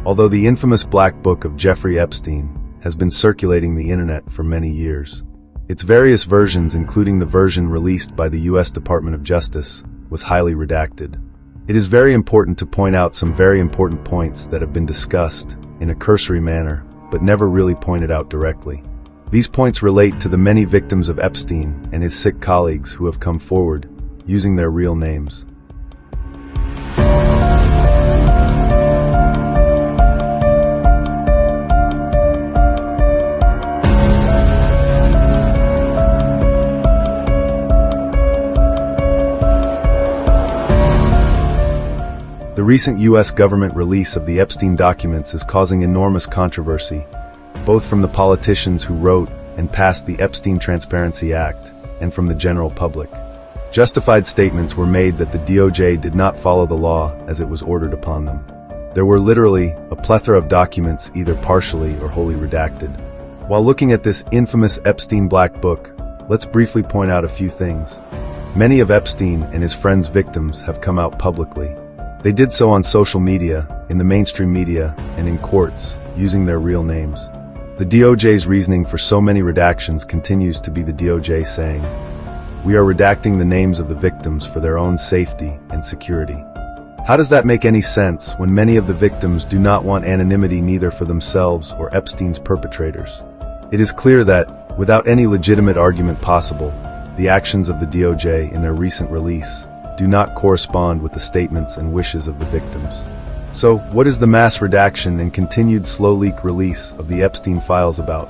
Although the infamous Black Book of Jeffrey Epstein has been circulating the internet for many years, its various versions, including the version released by the U.S. Department of Justice, was highly redacted. It is very important to point out some very important points that have been discussed in a cursory manner, but never really pointed out directly. These points relate to the many victims of Epstein and his sick colleagues who have come forward using their real names. The recent U.S. government release of the Epstein documents is causing enormous controversy, both from the politicians who wrote and passed the Epstein Transparency Act and from the general public. Justified statements were made that the DOJ did not follow the law as it was ordered upon them. There were literally a plethora of documents either partially or wholly redacted. While looking at this infamous Epstein Black Book, let's briefly point out a few things. Many of Epstein and his friends' victims have come out publicly. They did so on social media, in the mainstream media, and in courts, using their real names. The DOJ's reasoning for so many redactions continues to be the DOJ saying, "We are redacting the names of the victims for their own safety and security." How does that make any sense when many of the victims do not want anonymity neither for themselves or Epstein's perpetrators? It is clear that, without any legitimate argument possible, the actions of the DOJ in their recent release do not correspond with the statements and wishes of the victims. So, what is the mass redaction and continued slow leak release of the Epstein files about?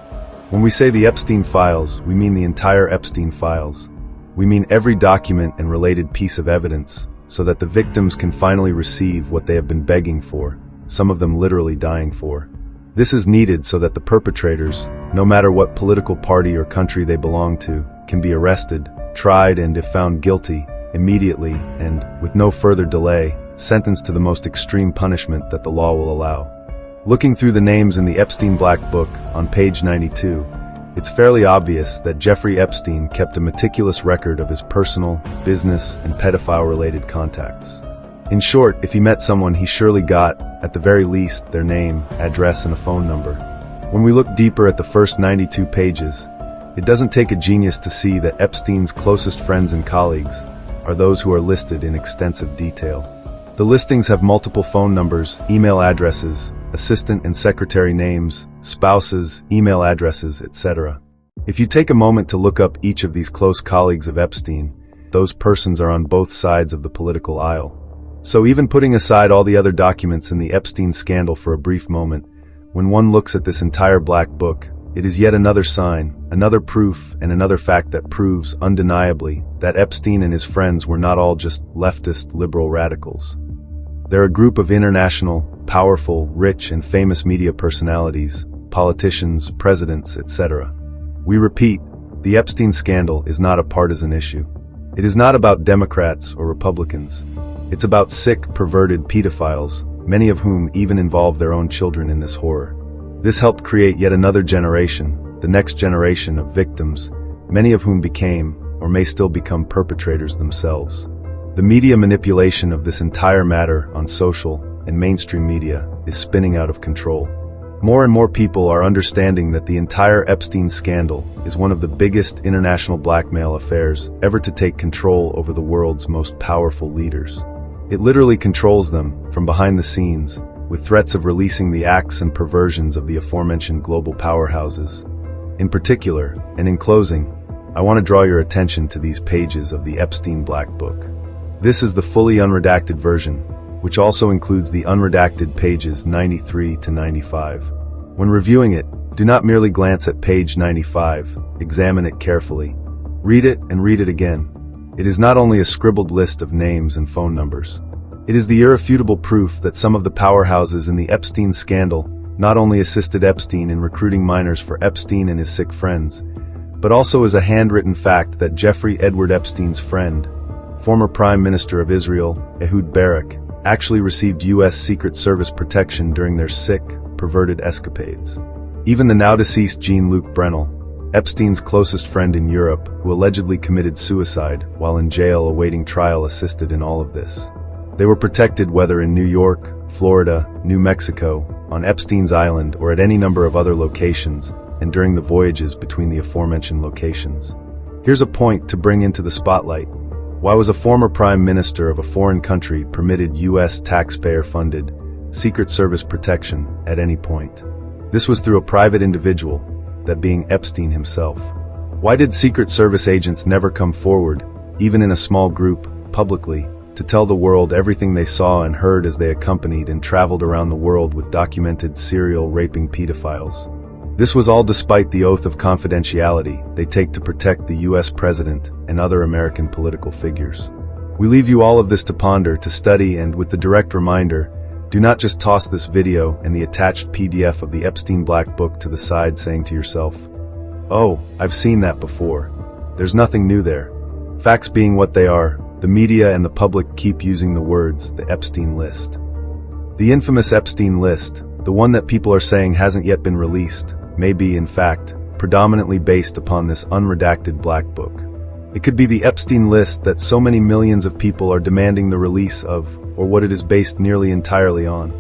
When we say the Epstein files, we mean the entire Epstein files. We mean every document and related piece of evidence, so that the victims can finally receive what they have been begging for, some of them literally dying for. This is needed so that the perpetrators, no matter what political party or country they belong to, can be arrested, tried, and if found guilty, immediately, and, with no further delay, sentenced to the most extreme punishment that the law will allow. Looking through the names in the Epstein Black Book on page 92, it's fairly obvious that Jeffrey Epstein kept a meticulous record of his personal, business, and pedophile-related contacts. In short, if he met someone, he surely got, at the very least, their name, address, and a phone number. When we look deeper at the first 92 pages, it doesn't take a genius to see that Epstein's closest friends and colleagues are those who are listed in extensive detail. The listings have multiple phone numbers, email addresses, assistant and secretary names, spouses, email addresses, etc. If you take a moment to look up each of these close colleagues of Epstein, those persons are on both sides of the political aisle. So even putting aside all the other documents in the Epstein scandal for a brief moment, when one looks at this entire Black Book, it is yet another sign, another proof, and another fact that proves undeniably that Epstein and his friends were not all just leftist liberal radicals. They're a group of international, powerful, rich, and famous media personalities, politicians, presidents, etc. We repeat, the Epstein scandal is not a partisan issue. It is not about Democrats or Republicans. It's about sick, perverted pedophiles, many of whom even involve their own children in this horror. This helped create yet another generation, the next generation of victims, many of whom became, or may still become, perpetrators themselves. The media manipulation of this entire matter on social and mainstream media is spinning out of control. More and more people are understanding that the entire Epstein scandal is one of the biggest international blackmail affairs ever to take control over the world's most powerful leaders. It literally controls them from behind the scenes, with threats of releasing the acts and perversions of the aforementioned global powerhouses. In particular, and in closing, I want to draw your attention to these pages of the Epstein Black Book. This is the fully unredacted version, which also includes the unredacted pages 93 to 95. When reviewing it, do not merely glance at page 95, examine it carefully. Read it and read it again. It is not only a scribbled list of names and phone numbers. It is the irrefutable proof that some of the powerhouses in the Epstein scandal not only assisted Epstein in recruiting minors for Epstein and his sick friends, but also is a handwritten fact that Jeffrey Edward Epstein's friend, former Prime Minister of Israel, Ehud Barak, actually received U.S. Secret Service protection during their sick, perverted escapades. Even the now-deceased Jean-Luc Brennel, Epstein's closest friend in Europe, who allegedly committed suicide while in jail awaiting trial, assisted in all of this. They were protected whether in New York, Florida, New Mexico, on Epstein's Island, or at any number of other locations, and during the voyages between the aforementioned locations. Here's a point to bring into the spotlight. Why was a former prime minister of a foreign country permitted U.S. taxpayer-funded Secret Service protection at any point? This was through a private individual, that being Epstein himself. Why did Secret Service agents never come forward, even in a small group, publicly, to tell the world everything they saw and heard as they accompanied and traveled around the world with documented serial raping pedophiles? This was all despite the oath of confidentiality they take to protect the U.S. president and other American political figures. We leave you all of this to ponder, to study, and with the direct reminder, do not just toss this video and the attached PDF of the Epstein Black Book to the side saying to yourself, "Oh, I've seen that before." There's nothing new there. Facts being what they are, the media and the public keep using the words, the Epstein list. The infamous Epstein list, the one that people are saying hasn't yet been released, may be, in fact, predominantly based upon this unredacted Black Book. It could be the Epstein list that so many millions of people are demanding the release of, or what it is based nearly entirely on.